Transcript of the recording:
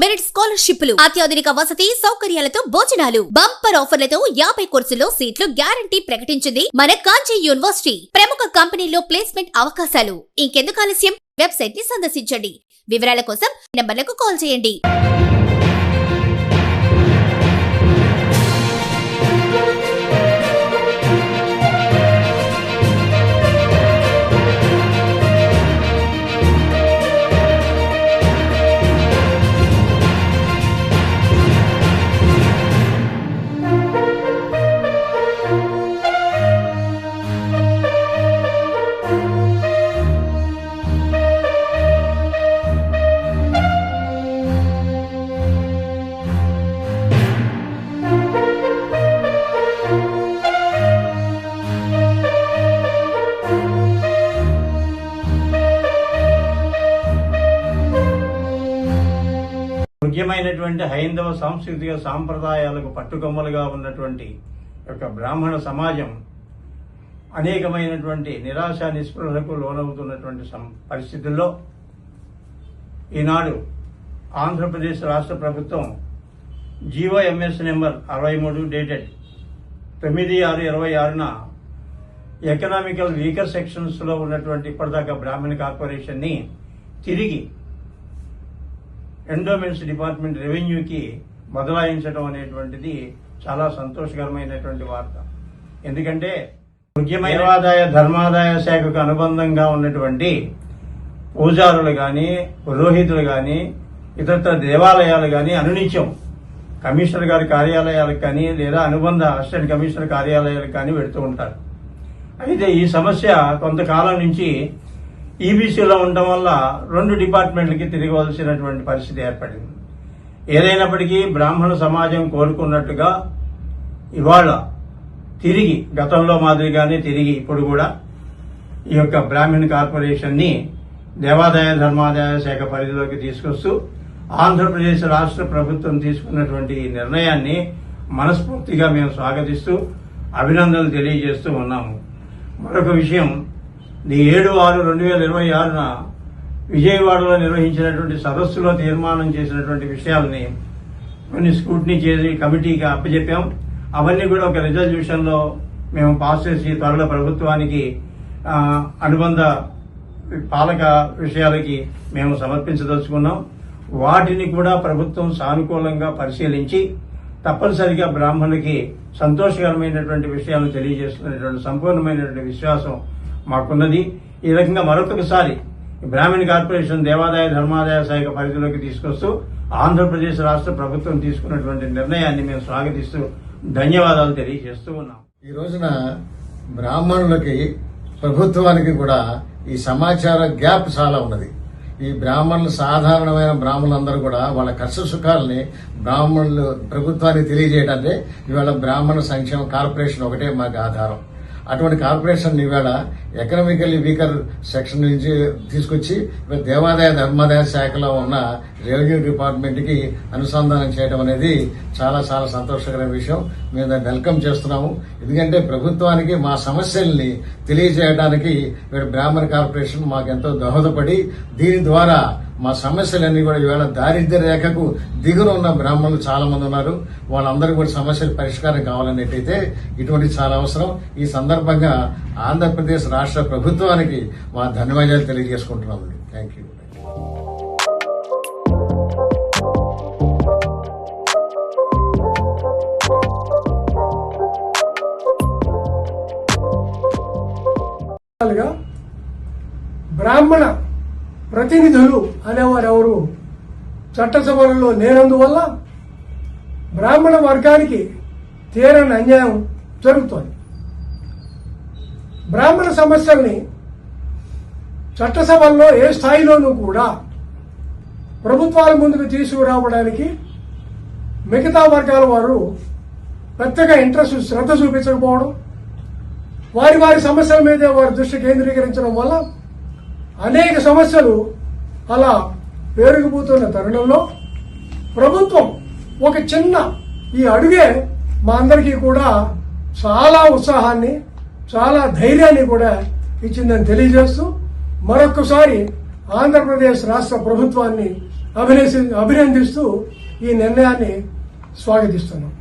Merit స్కాలర్షిప్లు, అత్యాధునిక వసతి సౌకర్యాలతో భోజనాలు, బంపర్ ఆఫర్లతో 50 కోర్సుల్లో సీట్లు గ్యారంటీ ప్రకటించింది మన కాంచీ యూనివర్సిటీ. ప్రముఖ కంపెనీల్లో ప్లేస్మెంట్ అవకాశాలు. ఇంకెందుకు ఆలస్యం? వెబ్సైట్ ని సందర్శించండి. వివరాల కోసం నంబర్లకు కాల్ చేయండి. ముఖ్యమైనటువంటి హైందవ సాంస్కృతిక సాంప్రదాయాలకు పట్టుకొమ్మలుగా ఉన్నటువంటి యొక్క బ్రాహ్మణ సమాజం అనేకమైనటువంటి నిరాశ నిస్పృహలకు లోనవుతున్నటువంటి పరిస్థితుల్లో ఈనాడు ఆంధ్రప్రదేశ్ రాష్ట్ర ప్రభుత్వం జీవోఎంఎస్ నెంబర్ 63 డేటెడ్ 9/6/26న ఎకనామికల్ వీకర్ సెక్షన్స్ లో ఉన్నటువంటి ఇప్పటిదాకా బ్రాహ్మణ కార్పొరేషన్ ని తిరిగి ఎండోమెంట్స్ డిపార్ట్మెంట్ రెవెన్యూకి బదలాయించడం అనేటువంటిది చాలా సంతోషకరమైనటువంటి వార్త. ఎందుకంటే ముఖ్యమైన దేవాదాయ ధర్మాదాయ శాఖకు అనుబంధంగా ఉన్నటువంటి పూజారులు కానీ పురోహితులు కానీ ఇతర దేవాలయాలు కానీ అనునిత్యం కమిషనర్ గారి కార్యాలయాలకు కానీ లేదా అనుబంధ అసిస్టెంట్ కమిషనర్ కార్యాలయాలకు కానీ వెళుతూ ఉంటారు. అయితే ఈ సమస్య కొంతకాలం నుంచి ఈబీసీలో ఉండటం వల్ల 2 డిపార్ట్మెంట్లకి తిరగవలసినటువంటి పరిస్థితి ఏర్పడింది. ఏదైనప్పటికీ బ్రాహ్మణ సమాజం కోరుకున్నట్టుగా ఇవాళ తిరిగి గతంలో మాదిరిగానే తిరిగి ఇప్పుడు కూడా ఈ యొక్క బ్రాహ్మణ కార్పొరేషన్ ని దేవాదాయ ధర్మాదాయ శాఖ పరిధిలోకి తీసుకొస్తూ ఆంధ్రప్రదేశ్ రాష్ట్ర ప్రభుత్వం తీసుకున్నటువంటి ఈ నిర్ణయాన్ని మనస్ఫూర్తిగా మేము స్వాగతిస్తూ అభినందనలు తెలియజేస్తూ ఉన్నాము. మరొక విషయం, 7/6/2026న విజయవాడలో నిర్వహించినటువంటి సదస్సులో తీర్మానం చేసినటువంటి విషయాలని కొన్ని స్క్రూటినీ చేసి కమిటీకి అప్పచెప్పాం. అవన్నీ కూడా ఒక రిజల్యూషన్ లో మేము పాస్ చేసి త్వరలో ప్రభుత్వానికి అనుబంధ పాలక విషయాలకి మేము సమర్పించదలుచుకున్నాం. వాటిని కూడా ప్రభుత్వం సానుకూలంగా పరిశీలించి తప్పనిసరిగా బ్రాహ్మణులకి సంతోషకరమైనటువంటి విషయాలను తెలియజేస్తున్నటువంటి సంపూర్ణమైనటువంటి విశ్వాసం మాకున్నది. ఈ రకంగా మరొకసారి బ్రాహ్మణ కార్పొరేషన్ దేవాదాయ ధర్మాదాయ శాఖ పరిధిలోకి తీసుకొస్తూ ఆంధ్రప్రదేశ్ రాష్ట్ర ప్రభుత్వం తీసుకున్నటువంటి నిర్ణయాన్ని మేము స్వాగతిస్తూ ధన్యవాదాలు తెలియజేస్తూ ఉన్నాం. ఈ రోజున బ్రాహ్మణులకి ప్రభుత్వానికి కూడా ఈ సమాచార గ్యాప్ చాలా ఉన్నది. ఈ బ్రాహ్మణులు సాధారణమైన బ్రాహ్మణులందరూ కూడా వాళ్ళ కష్ట సుఖాలని బ్రాహ్మణులు ప్రభుత్వానికి తెలియజేయడంటే ఇవాళ బ్రాహ్మణ సంక్షేమ కార్పొరేషన్ ఒకటే మాకు ఆధారం. అటువంటి కార్పొరేషన్ ఇవాళ ఎకనామికల్లీ వీకర్ సెక్షన్ నుంచి తీసుకొచ్చి దేవాదాయ ధర్మాదాయ శాఖలో ఉన్న రెవెన్యూ డిపార్ట్మెంట్ కి అనుసంధానం చేయడం అనేది చాలా చాలా సంతోషకరమైన విషయం. మేము దాన్ని వెల్కమ్ చేస్తున్నాము. ఎందుకంటే ప్రభుత్వానికి మా సమస్యల్ని తెలియజేయడానికి బ్రాహ్మణ కార్పొరేషన్ మాకెంతో దోహదపడి దీని ద్వారా మా సమస్యలన్నీ కూడా ఇవాళ దారిద్ర్య రేఖకు దిగున ఉన్న బ్రాహ్మణులు చాలా మంది ఉన్నారు. వాళ్ళందరూ కూడా సమస్యల పరిష్కారం కావాలనేటైతే ఇటువంటి చాలా అవసరం. ఈ సందర్భంగా ఆంధ్రప్రదేశ్ రాష్ట్ర ప్రభుత్వానికి మా ధన్యవాదాలు తెలియజేసుకుంటున్నాము. Thank you. బ్రాహ్మణ ప్రతినిధులు అనేవారెవరు చట్టసభలలో లేనందువల్ల బ్రాహ్మణ వర్గానికి తీరని అన్యాయం జరుగుతోంది. బ్రాహ్మణ సమస్యల్ని చట్టసభల్లో ఏ స్థాయిలోనూ కూడా ప్రభుత్వాల ముందుకు తీసుకురావడానికి మిగతా వర్గాల వారు పెద్దగా శ్రద్ధ చూపించకపోవడం, వారి వారి సమస్యల మీదే వారి దృష్టి కేంద్రీకరించడం వల్ల అనేక సమస్యలు అలా పేరుకుపోతున్న తరుణంలో ప్రభుత్వం ఒక చిన్న ఈ అడుగే మా అందరికీ కూడా చాలా ఉత్సాహాన్ని చాలా ధైర్యాన్ని కూడా ఇచ్చిందని తెలియజేస్తూ మరొకసారి ఆంధ్రప్రదేశ్ రాష్ట్ర ప్రభుత్వాన్ని అభినందిస్తూ ఈ నిర్ణయాన్ని స్వాగతిస్తున్నాం.